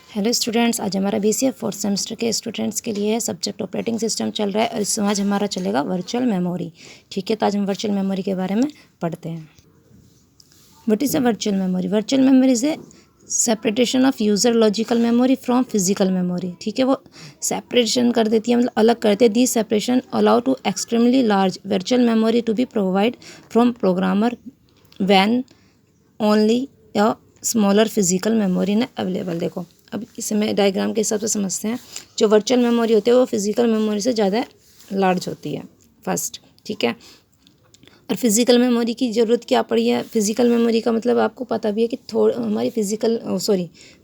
Hello students, आज हमारा BCA fourth semester के स्टूडेंट्स के लिए सब्जेक्ट ऑपरेटिंग सिस्टम चल रहा है और इसमें आज हमारा चलेगा वर्चुअल मेमोरी। ठीक है, तो आज हम वर्चुअल मेमोरी के बारे में पढ़ते हैं। What is a virtual memory? Virtual memory is a separation of user logical memory from physical memory. ठीक है, वो सेपरेशन कर देती है, मतलब अलग करते हैं। The separation allow to extremely large virtual memory to be provide from programmer when only या स्मॉलर फिजिकल मेमोरी न अवेलेबल। देखो, अब इसमें डायग्राम के हिसाब से समझते हैं। जो वर्चुअल मेमोरी होती है वो फिजिकल मेमोरी से ज़्यादा लार्ज होती है फर्स्ट। ठीक है, और फिजिकल मेमोरी की ज़रूरत क्या पड़ी है? फिजिकल मेमोरी का मतलब आपको पता भी है कि हमारी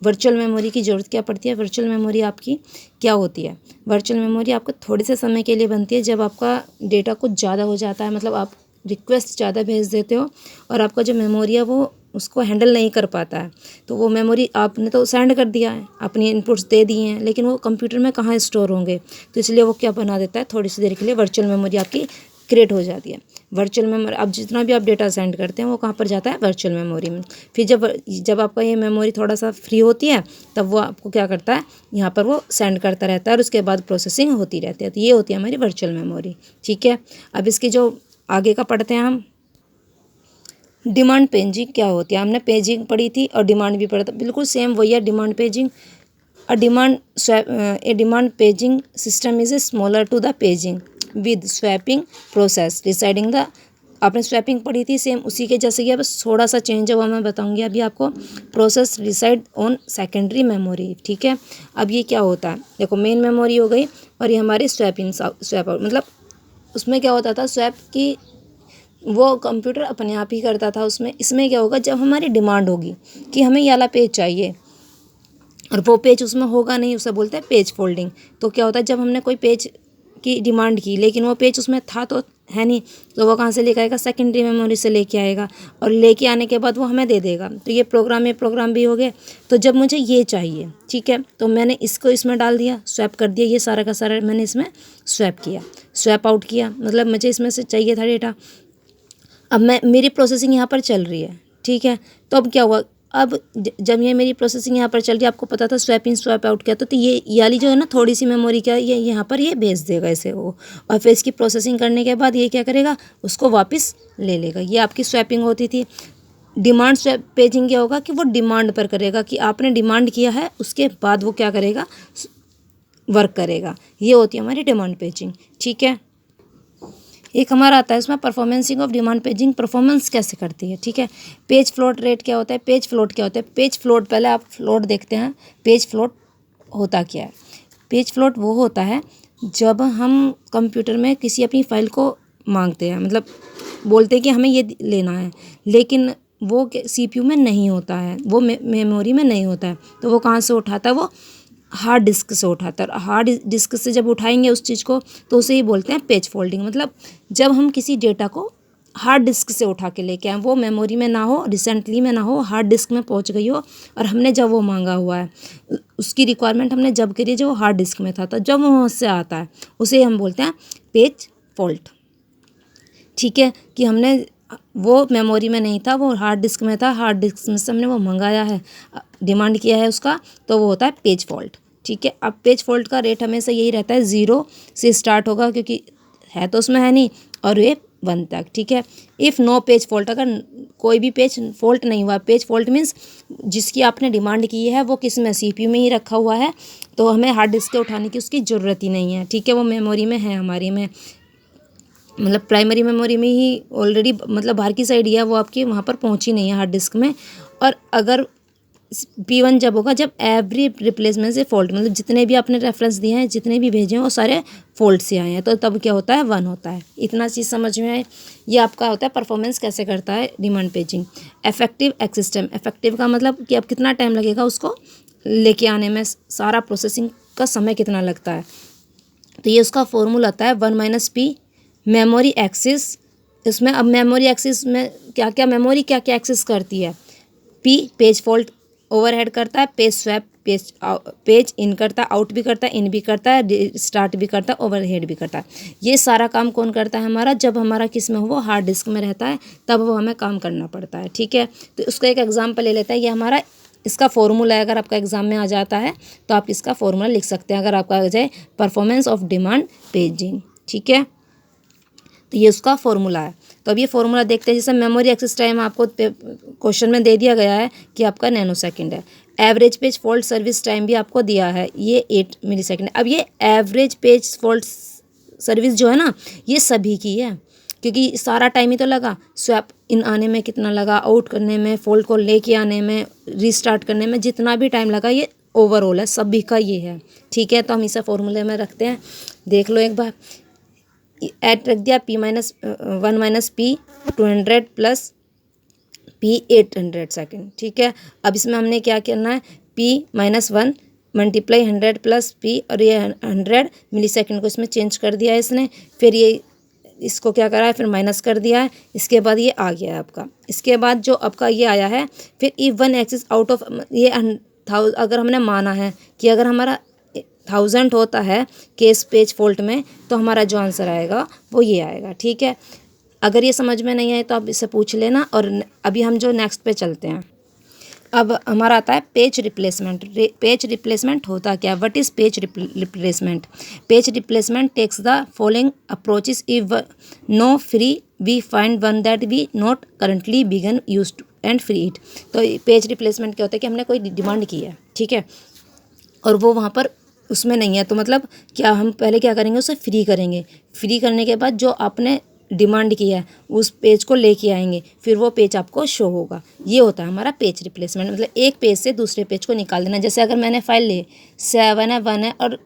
वर्चुअल मेमोरी की ज़रूरत क्या पड़ती है। वर्चुअल मेमोरी आपकी क्या होती है? वर्चुअल मेमोरी आपको थोड़े से समय के लिए बनती है, जब आपका डेटा कुछ ज़्यादा हो जाता है, मतलब आप रिक्वेस्ट ज़्यादा भेज देते हो और आपका जो मेमोरी है वो उसको हैंडल नहीं कर पाता है। तो वो मेमोरी आपने तो सेंड कर दिया है, अपनी इनपुट्स दे दिए हैं, लेकिन वो कंप्यूटर में कहाँ स्टोर होंगे, तो इसलिए वो क्या बना देता है, थोड़ी सी देर के लिए वर्चुअल मेमोरी आपकी क्रिएट हो जाती है। वर्चुअल मेमोरी, अब जितना भी आप डेटा सेंड करते हैं वो कहाँ पर जाता है? वर्चुअल मेमोरी में। फिर जब आपका ये मेमोरी थोड़ा सा फ्री होती है, तब वो आपको क्या करता है, यहाँ पर वो सेंड करता रहता है और उसके बाद प्रोसेसिंग होती रहती है। तो ये होती है हमारी वर्चुअल मेमोरी। ठीक है, अब इसकी जो आगे का पढ़ते हैं हम। डिमांड पेजिंग क्या होती है? हमने पेजिंग पढ़ी थी और डिमांड भी पढ़ा था, बिल्कुल सेम वही है। Demand paging, a demand paging system is a smaller to the paging with swapping process deciding the. आपने स्वैपिंग पढ़ी थी, सेम उसी के जैसे कि बस थोड़ा सा चेंज है, वो मैं बताऊंगी अभी आपको। Process decide on secondary memory. ठीक है, अब ये क्या होता है? देखो, मेन मेमोरी हो गई और ये हमारी स्वैप आउट, मतलब उसमें क्या होता था, स्वैप की वो कंप्यूटर अपने आप ही करता था उसमें। इसमें क्या होगा, जब हमारी डिमांड होगी कि हमें ये वाला पेज चाहिए और वो पेज उसमें होगा नहीं, उसे बोलते हैं पेज फोल्डिंग। तो क्या होता है, जब हमने कोई पेज की डिमांड की लेकिन वो पेज उसमें था तो है नहीं, तो वो कहाँ से लेके आएगा? सेकेंडरी मेमोरी से लेके आएगा और लेके आने के बाद वो हमें दे देगा। तो ये प्रोग्राम भी हो गए। तो जब मुझे ये चाहिए, ठीक है, तो मैंने इसको इसमें डाल दिया, स्वैप कर दिया, ये सारा का सारा मैंने इसमें स्वैप किया, स्वैप आउट किया, मतलब मुझे इसमें से चाहिए था डेटा। अब मेरी प्रोसेसिंग यहाँ पर चल रही है। ठीक है, तो अब क्या हुआ, अब जब ये मेरी प्रोसेसिंग यहाँ पर चल रही है, आपको पता था स्वैप इन स्वैप आउट क्या, तो ये वाली जो है ना थोड़ी सी मेमोरी, क्या ये यहाँ पर ये भेज देगा इसे वो, और फिर इसकी प्रोसेसिंग करने के बाद ये क्या करेगा, उसको वापस ले लेगा। ये आपकी स्वैपिंग होती थी। डिमांड स्वैप पेजिंग क्या होगा कि वो डिमांड पर करेगा, कि आपने डिमांड किया है, उसके बाद वो क्या करेगा, वर्क करेगा। ये होती है हमारी डिमांड पेजिंग। ठीक है, एक हमारा आता है इसमें परफॉर्मेंसिंग ऑफ डिमांड पेजिंग, परफॉर्मेंस कैसे करती है। ठीक है, पेज फ्लोट रेट क्या होता है? पेज फ्लोट क्या होता है? पेज फ्लोट, पहले आप फ्लोट देखते हैं। पेज फ्लोट होता क्या है? पेज फ्लोट वो होता है जब हम कंप्यूटर में किसी अपनी फाइल को मांगते हैं, मतलब बोलते हैं कि हमें ये लेना है, लेकिन वो सीपीयू में नहीं होता है, वो मेमोरी में नहीं होता है, तो वो कहाँ से उठाता है? वो हार्ड डिस्क से उठाता है। हार्ड डिस्क से जब उठाएंगे उस चीज़ को, तो उसे ही बोलते हैं पेज फोल्डिंग। मतलब जब हम किसी डेटा को हार्ड डिस्क से उठा के लेके आए, वो मेमोरी में ना हो, रिसेंटली में ना हो, हार्ड डिस्क में पहुंच गई हो, और हमने जब वो मांगा हुआ है, उसकी रिक्वायरमेंट हमने जब करी है, जो हार्ड डिस्क में था, तो जब वो उससे आता है उसे हम बोलते हैं पेज फॉल्ट। ठीक है, कि हमने वो मेमोरी में नहीं था, वो हार्ड डिस्क में था, हार्ड डिस्क में से हमने वो मंगाया है, डिमांड किया है उसका, तो वो होता है पेज फॉल्ट। ठीक है, अब पेज फॉल्ट का रेट हमेशा यही रहता है, 0 से स्टार्ट होगा, क्योंकि है तो उसमें है नहीं, और ये 1 तक। ठीक है, इफ़ नो पेज फॉल्ट, अगर कोई भी पेज फॉल्ट नहीं हुआ, पेज फॉल्ट मीन्स जिसकी आपने डिमांड की है वो किस में, सीपीयू में ही रखा हुआ है, तो हमें हार्ड डिस्क के उठाने की उसकी ज़रूरत ही नहीं है। ठीक है, वो मेमोरी में है हमारी में, मतलब प्राइमरी मेमोरी में ही ऑलरेडी, मतलब बाहर की साइड ही है, वो आपकी वहाँ पर पहुँची नहीं है हार्ड डिस्क में। और अगर P1 जब होगा जब एवरी रिप्लेसमेंट से फॉल्ट, मतलब जितने भी आपने रेफरेंस दिए हैं, जितने भी भेजे हैं, वो सारे फॉल्ट से आए हैं, तो तब क्या होता है, 1 होता है। इतना चीज़ समझ में आए। ये आपका होता है परफॉर्मेंस कैसे करता है demand paging. Effective access time, effective का मतलब कि अब कितना टाइम लगेगा उसको लेके आने में, सारा प्रोसेसिंग का समय कितना लगता है। तो ये उसका फॉर्मूला आता है 1 - P मेमोरी एक्सेस। इसमें अब मेमोरी एक्सेस में क्या क्या मेमोरी क्या क्या एक्सेस करती है? P पेज फॉल्ट ओवरहेड करता है, पेज स्वैप पेज इन करता है, आउट भी करता है, इन भी करता है, स्टार्ट भी करता है, ओवरहेड भी करता है। ये सारा काम कौन करता है हमारा? जब हमारा किस में हो, वो हार्ड डिस्क में रहता है, तब वो हमें काम करना पड़ता है। ठीक है, तो उसका एक एग्जांपल ले लेता है। ये हमारा इसका फॉर्मूला अगर आपका एग्जाम में आ जाता है तो आप इसका फॉर्मूला लिख सकते हैं अगर आपका आ जाए परफॉर्मेंस ऑफ डिमांड पेजिंग, ठीक है। तो ये उसका फॉर्मूला है। तो अब ये फॉर्मूला देखते हैं। जैसे मेमोरी एक्सेस टाइम आपको क्वेश्चन में दे दिया गया है कि आपका नैनो सेकंड है। Average page fault service time भी आपको दिया है, ये 8 मिली सेकेंड। अब ये एवरेज पेज फॉल्ट सर्विस जो है ना, ये सभी की है, क्योंकि सारा टाइम ही तो लगा। स्वैप इन आने में कितना लगा, आउट करने में, फॉल्ट को लेके आने में, रीस्टार्ट करने में, जितना भी टाइम लगा ये ओवरऑल है, सभी का ये है, ठीक है। तो हम इसे फॉर्मूले में रखते हैं, देख लो एक बार। ऐड रख दिया P-1 minus P 200 plus P 800 second, ठीक है। अब इसमें हमने क्या करना है, P-1 मल्टीप्लाई 100 प्लस P और ये 100 मिली सेकेंड को इसमें चेंज कर दिया है इसने। फिर ये इसको क्या करा है, फिर माइनस कर दिया है। इसके बाद ये आ गया है आपका। इसके बाद जो आपका ये आया है, फिर if one axis out of ये अगर हमने माना है कि अगर हमारा 1000 होता है केस पेज फॉल्ट में, तो हमारा जो आंसर आएगा वो ये आएगा, ठीक है। अगर ये समझ में नहीं आए तो आप इससे पूछ लेना। और अभी हम जो नेक्स्ट पे चलते हैं, अब हमारा आता है पेज रिप्लेसमेंट। पेज रिप्लेसमेंट होता क्या, what is page replacement? Page replacement takes the following approaches if no free we find one that we not currently begin use and free it. तो पेज रिप्लेसमेंट क्या होता है कि हमने कोई demand की है, ठीक है, और वो वहाँ पर उसमें नहीं है, तो मतलब क्या हम पहले क्या करेंगे, उसे फ्री करेंगे। फ्री करने के बाद जो आपने डिमांड किया है उस पेज को लेके आएंगे, फिर वो पेज आपको शो होगा। ये होता है हमारा पेज रिप्लेसमेंट, मतलब एक पेज से दूसरे पेज को निकाल देना। जैसे अगर मैंने फाइल ली 7 है, 1 है और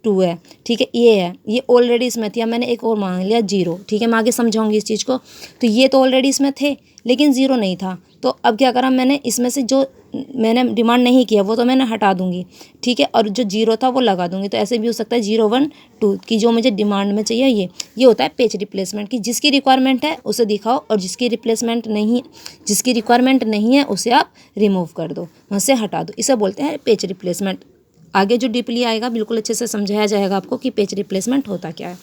2 है, ठीक है, ये है, ये ऑलरेडी इसमें थी, अब मैंने एक और मांग लिया 0, ठीक है। मैं आगे समझाऊंगी इस चीज़ को। तो ये तो ऑलरेडी इसमें थे लेकिन 0 नहीं था, तो अब क्या करा मैंने, इसमें से जो मैंने डिमांड नहीं किया वो तो मैंने हटा दूंगी, ठीक है, और जो 0 था वो लगा दूंगी। तो ऐसे भी हो सकता है 0, 1, 2 की जो मुझे डिमांड में चाहिए ये होता है पेज रिप्लेसमेंट, की जिसकी रिक्वायरमेंट है उसे दिखाओ और जिसकी रिक्वायरमेंट नहीं है उसे आप रिमूव कर दो, वहाँ से हटा दो। इसे बोलते हैं पेज रिप्लेसमेंट। आगे जो डीपली आएगा बिल्कुल अच्छे से समझाया जाएगा आपको कि पेज रिप्लेसमेंट होता क्या है।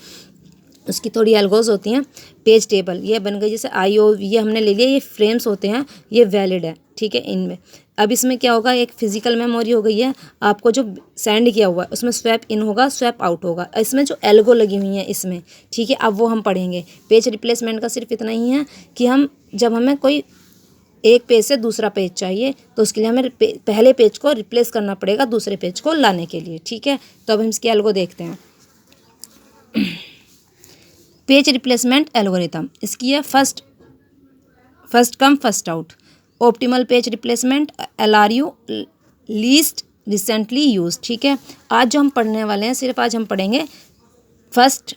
उसकी थोड़ी एल्गोज होती हैं। पेज टेबल ये बन गई, जैसे IO ये हमने ले लिया, ये फ्रेम्स होते हैं, ये वैलिड है, ठीक है इनमें। अब इसमें क्या होगा, एक फिजिकल मेमोरी हो गई है, आपको जो सेंड किया हुआ है उसमें स्वैप इन होगा, स्वैप आउट होगा। इसमें जो एल्गो लगी हुई है इसमें, ठीक है, अब वो हम पढ़ेंगे। पेज रिप्लेसमेंट का सिर्फ इतना ही है कि जब हमें कोई एक पेज से दूसरा पेज चाहिए तो उसके लिए हमें पहले पेज को रिप्लेस करना पड़ेगा दूसरे पेज को लाने के लिए, ठीक है। तो अब हम इसके एल्गो देखते हैं। पेज रिप्लेसमेंट एल्गोरिथम इसकी है first come first out. Optimal page replacement LRU least recently use, ठीक है। आज जो हम पढ़ने वाले हैं, सिर्फ आज हम पढ़ेंगे first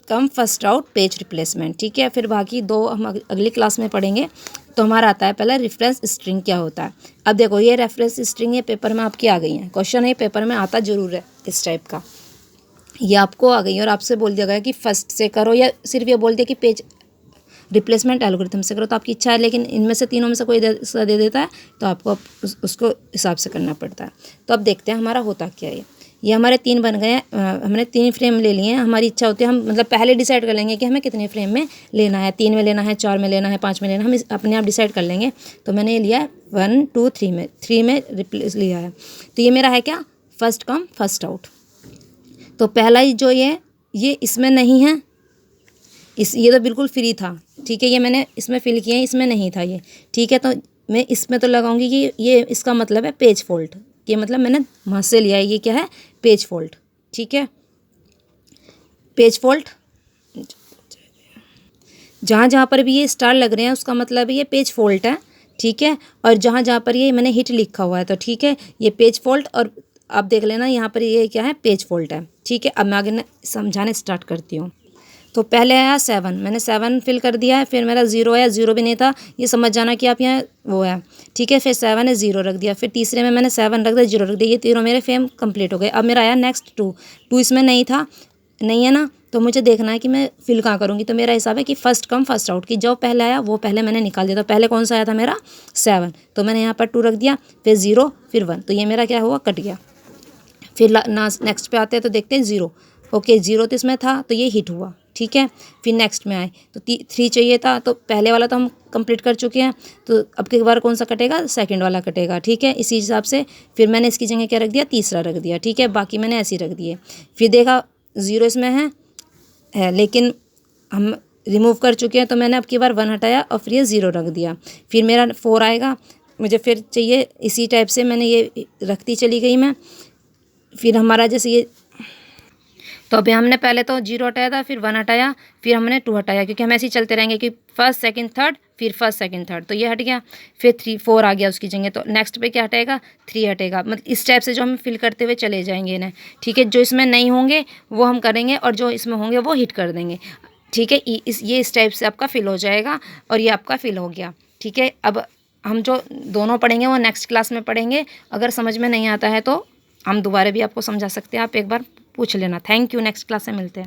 come first out page replacement, ठीक है। फिर बाकी 2 हम अगली क्लास में पढ़ेंगे। तो हमारा आता है पहला रेफरेंस स्ट्रिंग क्या होता है। अब देखो ये रेफरेंस स्ट्रिंग ये पेपर में आपकी आ गई है, क्वेश्चन है पेपर में आता जरूर है इस टाइप का। ये आपको आ गई और आपसे बोल दिया गया कि फर्स्ट से करो, या सिर्फ ये बोल दिया कि पेज रिप्लेसमेंट एल्गोरिथम से करो, तो आपकी इच्छा है। लेकिन इनमें से तीनों में से कोई दे देता है तो आपको उसको हिसाब से करना पड़ता है। तो अब देखते हैं हमारा होता क्या है। ये हमारे 3 बन गए हैं, हमने 3 फ्रेम ले लिए हैं। हमारी इच्छा होती है हम मतलब पहले डिसाइड कर लेंगे कि हमें कितने फ्रेम में लेना है, 3 में लेना है, 4 में लेना है, 5 में लेना है, हम अपने आप डिसाइड कर लेंगे। तो मैंने ये लिया है 1, 2, 3 में रिप्लेस लिया है। तो ये मेरा है क्या, फर्स्ट कम फर्स्ट आउट। तो पहला ही जो ये इसमें नहीं है, ये तो बिल्कुल फ्री था, ठीक है, ये मैंने इसमें फिल किया है, इसमें नहीं था ये, ठीक है। तो मैं इसमें तो लगाऊंगी कि ये इसका मतलब है पेज फॉल्ट, ये मतलब मैंने वहाँ से लिया है, ये क्या है, पेज फॉल्ट, ठीक है। पेज फॉल्ट जहाँ पर भी ये स्टार लग रहे हैं उसका मतलब ये पेज फॉल्ट है, ठीक है। और जहाँ पर ये मैंने हिट लिखा हुआ है तो ठीक है, ये पेज फॉल्ट। और आप देख लेना यहाँ पर ये क्या है, पेज फॉल्ट है, ठीक है। अब मैं आगे समझाने स्टार्ट करती हूँ। तो पहले आया 7, मैंने 7 फिल कर दिया है। फिर मेरा 0 आया, 0 भी नहीं था, ये समझ जाना कि आप यहाँ वो है, ठीक है। फिर 7 है, 0 रख दिया। फिर तीसरे में मैंने 7 रख दिया, 0 रख दिया। ये तीनों मेरे फ्रेम कंप्लीट हो गए। अब मेरा आया नेक्स्ट 2 इसमें नहीं था, नहीं है ना, तो मुझे देखना है कि मैं फिल कहाँ करूँगी। तो मेरा हिसाब है कि फर्स्ट कम फर्स्ट आउट, की जो पहले आया वो पहले मैंने निकाल दिया। तो पहले कौन सा आया था मेरा, 7, तो मैंने यहाँ पर 2 रख दिया, फिर 0, फिर 1, तो ये मेरा क्या हुआ, कट गया। फिर नेक्स्ट पे आते हैं तो देखते हैं 0, ओके 0 तो इसमें था तो ये हिट हुआ, ठीक है। फिर नेक्स्ट में आए तो 3 चाहिए था, तो पहले वाला तो हम कंप्लीट कर चुके हैं, तो अब की बार कौन सा कटेगा, सेकंड वाला कटेगा, ठीक है। इसी हिसाब से फिर मैंने इसकी जगह क्या रख दिया, तीसरा रख दिया, ठीक है। बाकी मैंने ऐसे ही रख दिए। फिर देखा 0 इसमें है लेकिन हम रिमूव कर चुके हैं, तो मैंने अब की बार 1 हटाया और फिर ये 0 रख दिया। फिर मेरा 4 आएगा, मुझे फिर चाहिए इसी टाइप से, मैंने ये रखती चली गई मैं। फिर हमारा जैसे ये, तो अभी हमने पहले तो 0 हटाया था, फिर 1 हटाया, फिर हमने 2 हटाया, क्योंकि हम ऐसे ही चलते रहेंगे कि फर्स्ट सेकंड थर्ड, फिर फर्स्ट सेकंड थर्ड, तो ये हट गया। फिर 3 4 आ गया उसकी जगह, तो नेक्स्ट पे क्या हटेगा, 3 हटेगा। मतलब इस टाइप से जो हम फिल करते हुए चले जाएंगे इन्हें, ठीक है। जो इसमें नहीं होंगे वो हम करेंगे और जो इसमें होंगे वो हिट कर देंगे, ठीक है। इस टाइप से आपका फिल हो जाएगा और ये आपका फिल हो गया, ठीक है। अब हम जो दोनों पढ़ेंगे वो नेक्स्ट क्लास में पढ़ेंगे। अगर समझ में नहीं आता है तो हम दोबारा भी आपको समझा सकते हैं, आप एक बार पूछ लेना। थैंक यू, नेक्स्ट क्लास में मिलते हैं।